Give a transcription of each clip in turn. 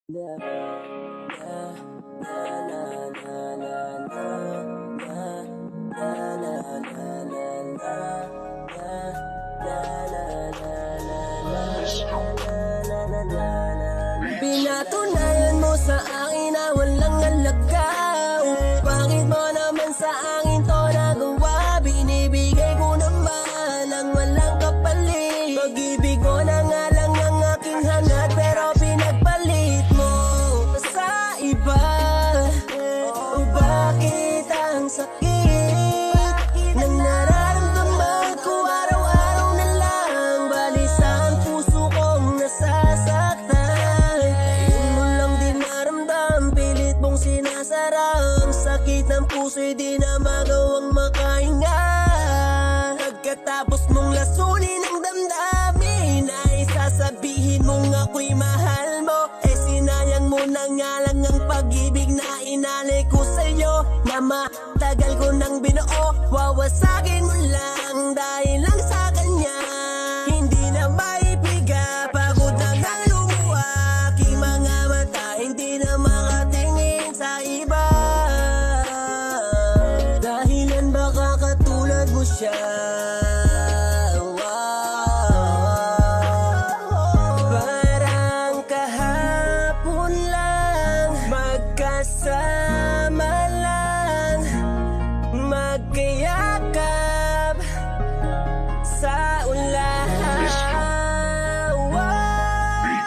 Pinatunayan mo sa akin na walang alagaw. Bakit mo naman sa akin to nagawa? Binibigay ko naman ang walang kapalit. Pag-ibig mo na nga lang ang aking hangat, pero pinagpalit mo sa iba. O bakit ang sakit nang nararamdaman ko araw-araw na lang? Balis ang puso kong nasasaktan. Yun mo lang din naramdam, pilit mong sinasarang. Sakit ng puso'y di na magawang makahinga. Pagkatapos mong lasunin ang damdamin, ay sasabihin mong ako'y mahal mo. Eh sinayang mo na nga lang ang pag-ibig na inalay ko sa'yo, na matagal ko nang binuo. Wawasagin mo lang dahil lang sa kanya. Hindi na maipiga, pagod na nga lumuha. Aking mga mata hindi na makatingin sa iba. Dahilan baka katulad mo siya. Parang kahapon lang, magkasama lang, magkayakap sa ulan.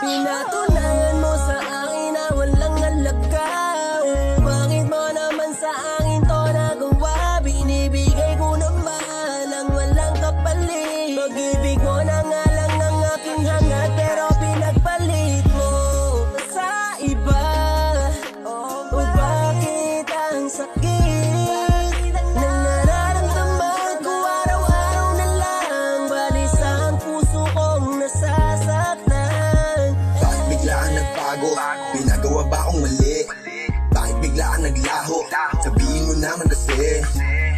Pinatunayan mo sa akin na walang alagaw. Bakit mo naman sa akin to nagawa? Binibigay ko naman ang walang kapalit. Pag-ibig mo na nga lang ang aking hangat, pero pinagpalit mo sa iba. O bakit ang sakit nang nararamdaman ko araw-araw na lang? Balis ang puso kong nasasaktan. Bakit biglaan nagbago? Pinagawa ba akong mali? Bakit biglaan naglaho? Sabihin mo naman kasi.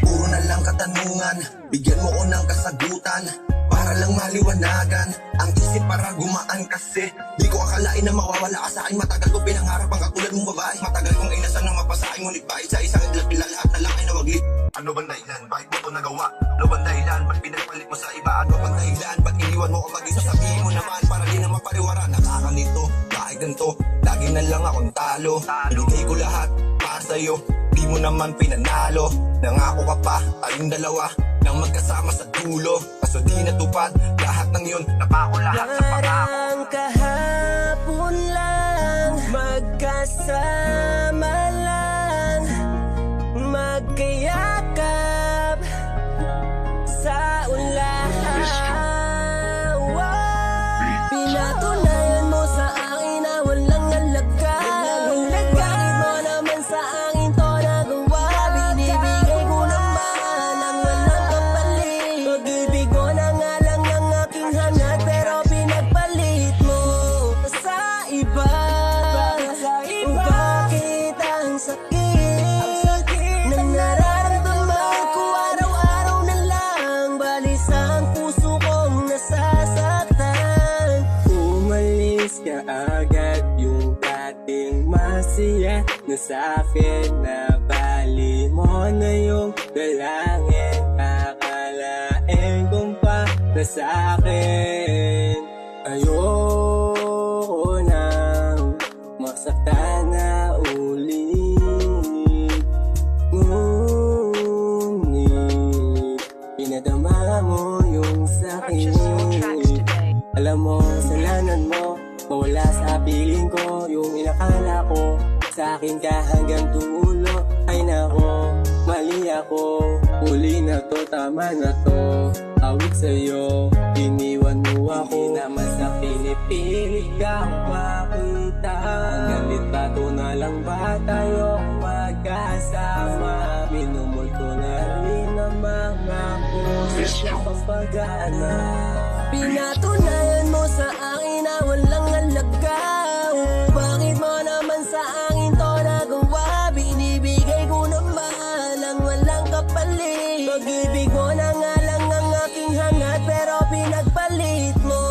Puro na lang katanungan, bigyan mo ko ng kasagutan, para lang maliwanagan ang isip para gumaan kasi. Di ko akalain na mawawala ka sa akin. Matagal ko pinangarap ang katulad mong babae. Matagal kong inasan na mapasahin, ngunit bahit sa isang idlapila lahat na lang ay nawaglit. Ano bang dahilan? Bakit mo ito nagawa? Ano bang dahilan? Ba't pinagpalit mo sa iba? Ano bang dahilan? Ba't iniwan mo ko mag-isa? Sabihin mo naman para di na mapariwara. Nakakalito, bakit ganito? Lagi na lang akong talo. Binigay ko lahat para sa'yo, di mo naman pinanalo. Nangako ka pa, tayong dalawa nang magkasama sa dulo. Kaso di natupad, lahat ng yun, napako lahat sa pangako. Parang kahapon lang, magkasama lang, magkayakap sa ulan. Pinatunayan mo sa akin na walang alagaw. Bakit mo naman sa akin to nagawa? Binibigay ko naman ang walang kapalit. Pag-ibig mo na nga lang ang aking hangat, pero pinagpalit mo sa iba. O bakit ang sakit nang nararamdaman ko araw-araw na lang? Balis ang puso kong nasasaktan. Umalis ka agad, yung dating masaya na sa'kin, na bali mo na yung dalangin. Akalain kong para sa'kin. Ayoko nang masaktan na ulit, ngunit pinadama mo yung sakit. Alam mo, kasalanan mo, mawala sa piling ko yung inakala ko sa akin ka hanggang dulo. Ay nako, mali ako, huli na to, tama na to. Awit sa'yo, iniwan mo ako. Hindi naman sa pinipilit ka makita. Hanggang litrato na lang ba tayo magkasama? Minumulto na rin ang mga puso ng pag-aana. Pinatunayan mo sa akin na walang alagaw. Bakit mo naman sa akin to nagawa? Binibigay ko naman ang walang kapalit. Pag-ibig mo na nga lang ang aking hangat, pero pinagpalit mo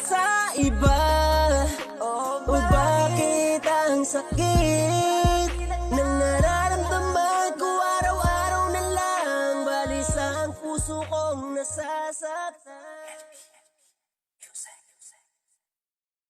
sa iba. O bakit ang sakit Nang nararamdaman ko araw-araw na lang Balisa ang puso kong nasasaktan